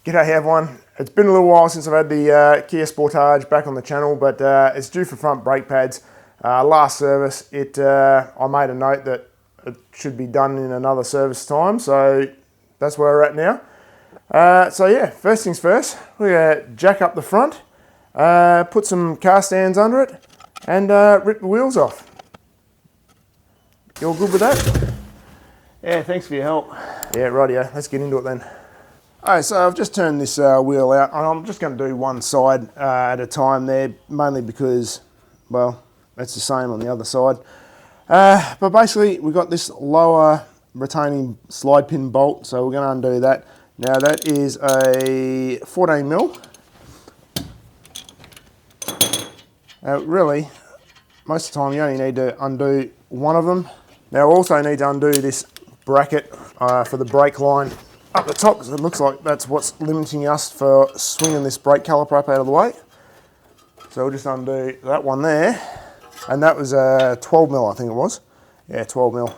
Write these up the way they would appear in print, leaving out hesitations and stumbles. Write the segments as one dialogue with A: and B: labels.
A: G'day everyone. It's been a little while since I've had the Kia Sportage back on the channel, but it's due for front brake pads. Last service, I made a note that it should be done in another service time, so that's where we're at now. So yeah, first things first, we're going to jack up the front, put some car stands under it, and rip the wheels off. You all good with that?
B: Yeah, thanks for your help.
A: Yeah, rightio. Let's get into it then. Alright, so I've just turned this wheel out, and I'm just going to do one side at a time there, mainly because, well, that's the same on the other side. But basically, we've got this lower retaining slide pin bolt, so we're going to undo that. Now that is a 14mm. Really, most of the time you only need to undo one of them. Now we also need to undo this bracket for the brake line up the top, because it looks like that's what's limiting us for swinging this brake caliper up out of the way. So we'll just undo that one there, and that was 12mm, I think it was. Yeah, 12mm.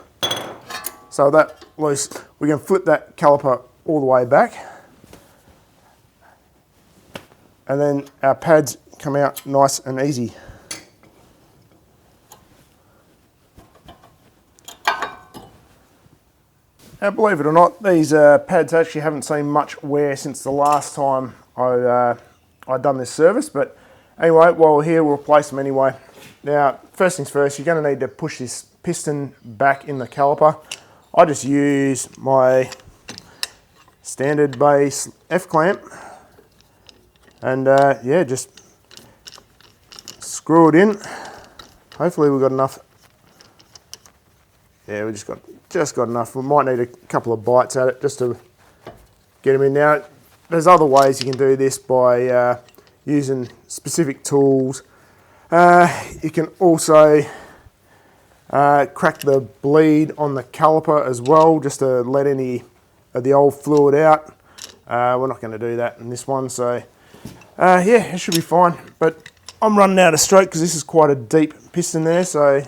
A: So that loose, we can flip that caliper all the way back, and then our pads come out nice and easy. Now, believe it or not, these pads actually haven't seen much wear since the last time I'd done this service, but anyway, while we're here, we'll replace them anyway. Now, first things first, you're going to need to push this piston back in the caliper. I just use my standard base F-clamp, and yeah, just screw it in. Hopefully we've got enough. Yeah, we just got enough. We might need a couple of bites at it just to get them in. Now, there's other ways you can do this by using specific tools. You can also crack the bleed on the caliper as well, just to let any of the old fluid out. We're not going to do that in this one, so yeah, it should be fine. But I'm running out of stroke because this is quite a deep piston there, so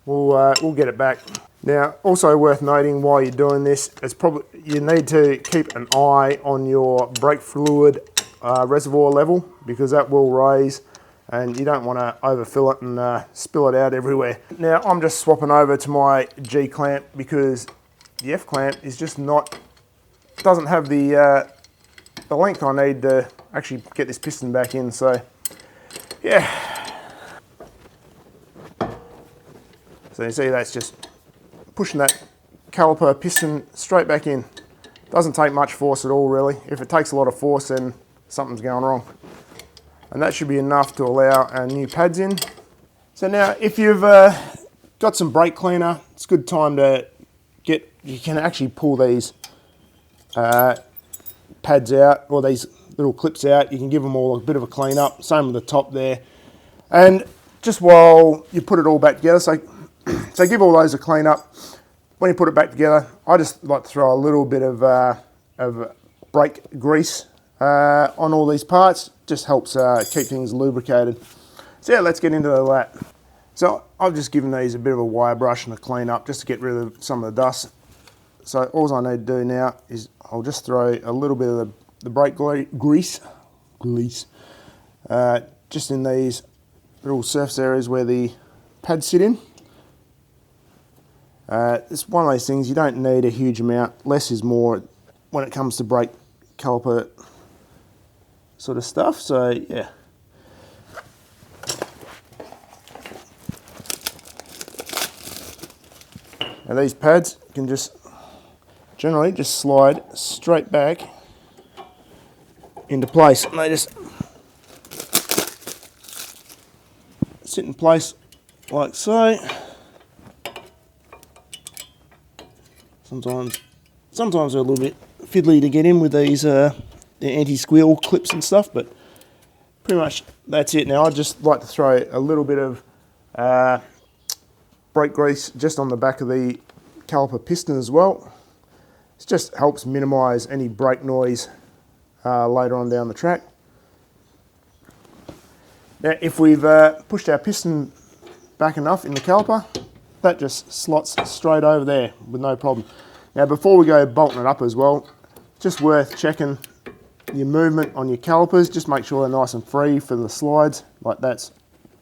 A: we'll get it back. Now, also worth noting while you're doing this, you need to keep an eye on your brake fluid reservoir level, because that will raise and you don't want to overfill it and spill it out everywhere. Now, I'm just swapping over to my G clamp because the F clamp is just doesn't have the length I need to actually get this piston back in, so yeah. So you see that's just pushing that caliper piston straight back in. Doesn't take much force at all, really. If it takes a lot of force, then something's going wrong. And that should be enough to allow our new pads in. So now, if you've got some brake cleaner, it's a good time to you can actually pull these pads out, or these little clips out. You can give them all a bit of a clean up. Same with the top there. And just while you put it all back together, so give all those a clean up. When you put it back together, I just like to throw a little bit of brake grease on all these parts. Just helps keep things lubricated. So yeah, let's get into that. So I've just given these a bit of a wire brush and a clean up just to get rid of some of the dust. So all I need to do now is I'll just throw a little bit of the brake grease, just in these little surface areas where the pads sit in. It's one of those things, you don't need a huge amount. Less is more when it comes to brake caliper sort of stuff, so yeah. Now these pads can generally just slide straight back into place, and they just sit in place like so. Sometimes they're a little bit fiddly to get in with these the anti-squeal clips and stuff, but pretty much that's it. Now I just like to throw a little bit of brake grease just on the back of the caliper piston as well. It just helps minimise any brake noise later on down the track. Now, if we've pushed our piston back enough in the caliper, that just slots straight over there with no problem. Now, before we go bolting it up as well, just worth checking your movement on your calipers, just make sure they're nice and free for the slides. Like that's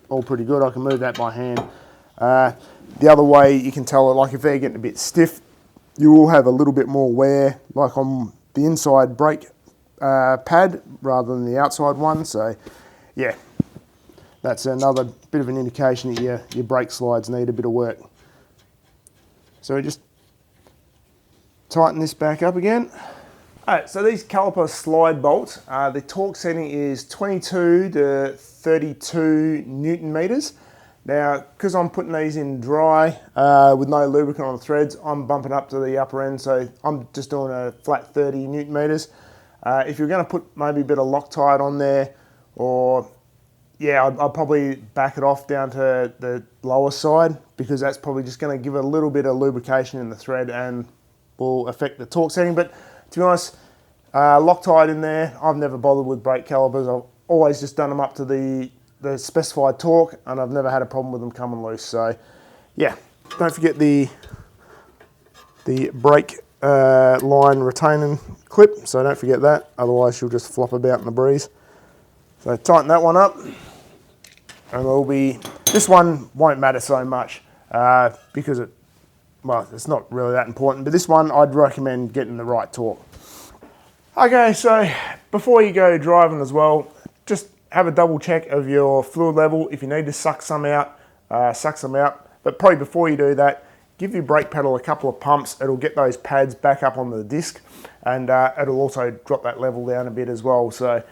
A: all pretty good. I can move that by hand. The other way you can tell it, like if they're getting a bit stiff, you will have a little bit more wear, like on the inside brake pad rather than the outside one. So yeah, that's another bit of an indication that your brake slides need a bit of work. So just tighten this back up again. Alright, so these caliper slide bolts, the torque setting is 22 to 32 Newton meters. Now, because I'm putting these in dry with no lubricant on the threads, I'm bumping up to the upper end, so I'm just doing a flat 30 Newton meters. If you're going to put maybe a bit of Loctite on there, or yeah, I'd probably back it off down to the lower side, because that's probably just going to give it a little bit of lubrication in the thread and will affect the torque setting. But to be honest, Loctite in there, I've never bothered with brake calipers. I've always just done them up to the specified torque, and I've never had a problem with them coming loose. So yeah, don't forget the brake line retaining clip, so don't forget that, otherwise she'll just flop about in the breeze. So tighten that one up, and this one won't matter so much because it's not really that important, but this one I'd recommend getting the right torque. Okay, so before you go driving as well, just have a double check of your fluid level. If you need to suck some out, but probably before you do that, give your brake pedal a couple of pumps. It'll get those pads back up on the disc, and it'll also drop that level down a bit as well. So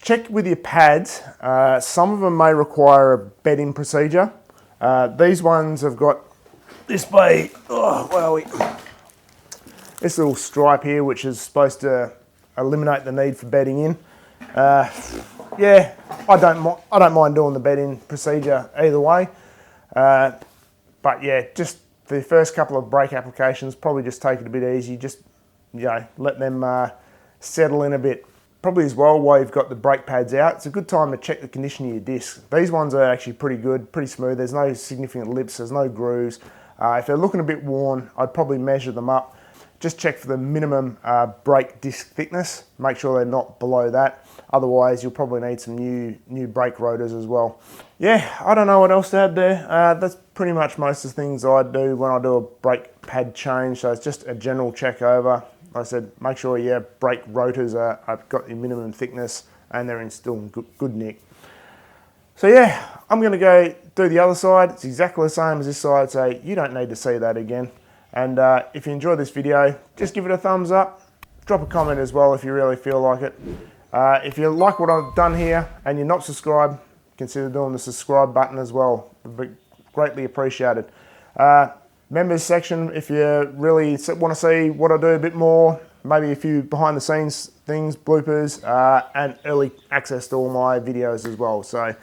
A: check with your pads. Some of them may require a bedding procedure. These ones have got this this little stripe here, which is supposed to eliminate the need for bedding in. Yeah, I don't mind doing the bedding procedure either way. But yeah, just for the first couple of brake applications, probably just take it a bit easy. Just, you know, let them settle in a bit. Probably as well, while you've got the brake pads out, it's a good time to check the condition of your discs. These ones are actually pretty good, pretty smooth. There's no significant lips, there's no grooves. If they're looking a bit worn, I'd probably measure them up. Just check for the minimum brake disc thickness. Make sure they're not below that. Otherwise, you'll probably need some new brake rotors as well. Yeah, I don't know what else to add there. That's pretty much most of the things I do when I do a brake pad change. So it's just a general check over. Like I said, make sure your brake rotors have got your minimum thickness and they're still in good nick. So yeah, I'm going to go do the other side. It's exactly the same as this side, so you don't need to see that again. And if you enjoyed this video, just give it a thumbs up. Drop a comment as well if you really feel like it. If you like what I've done here and you're not subscribed, consider doing the subscribe button as well. It'd be greatly appreciated. Members section, if you really want to see what I do a bit more, maybe a few behind the scenes things, bloopers, and early access to all my videos as well. So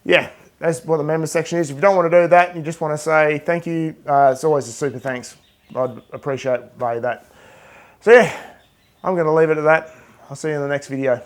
A: yeah, that's what the members section is. If you don't want to do that, you just want to say thank you, it's always a super thanks. I'd appreciate that. So yeah, I'm going to leave it at that. I'll see you in the next video.